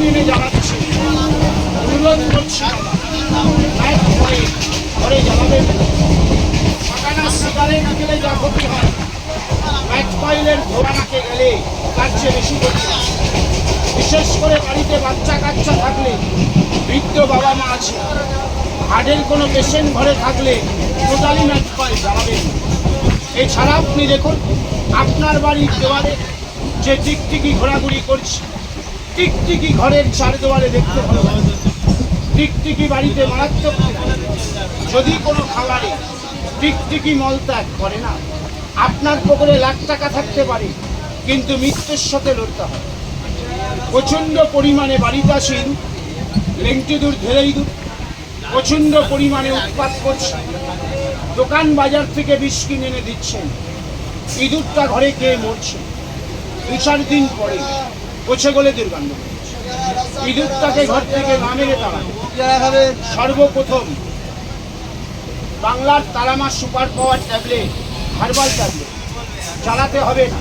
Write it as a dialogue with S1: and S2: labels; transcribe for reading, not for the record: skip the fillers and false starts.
S1: টেনে জ্বালাচ্ছে, অনুরোধ করছি ঘরে জ্বালাবেন। সাকানা সিগারেট গেলে যা ক্ষতি হয়, ম্যাচ কয়েলের ধোয়া নাকে গেলে তার চেয়ে বেশি ক্ষতি হয়। বিশেষ করে বাড়িতে বাচ্চা কাচ্চা থাকলে, বৃদ্ধ বাবা মা আছে, হার্টের কোনো পেশেন্ট ঘরে থাকলে টোটালি ম্যাচ কয়েল জ্বালাবেন। এছাড়া আপনি দেখুন আপনার বাড়ির দেওয়ালে যে টিকটিকি ঘোরাঘুরি করছে, টিকটিকি ঘরের চার দেওয়ালে দেখতে ভালো লাগে। টিকটিকি বাড়িতে মারাত্মক। যদি কোনো খাবারে টিকটিকি মলত্যাগ করে না, আপনার পকেটে লাখ টাকা থাকতে পারে, কিন্তু মৃত্যুর সাথে লড়তে হয়। প্রচণ্ড পরিমাণে বাড়িতে আসে ইঁদুর, লেংটি দূর ধেলে ইঁদুর প্রচণ্ড পরিমাণে উৎপাত করছে। দোকান বাজার থেকে বিষ কিনে এনে দিচ্ছেন, ইঁদুরটা ঘরে খেয়ে মরছে। 2-4 দিন পরে পচে গলে দুর্গন্ধ। ইঁদুরটাকে ঘর থেকে না মেরে তাড়ানো। সর্বপ্রথম বাংলার Tara Maa super power tablet, herbal tablet জ্বালাতে হবে না।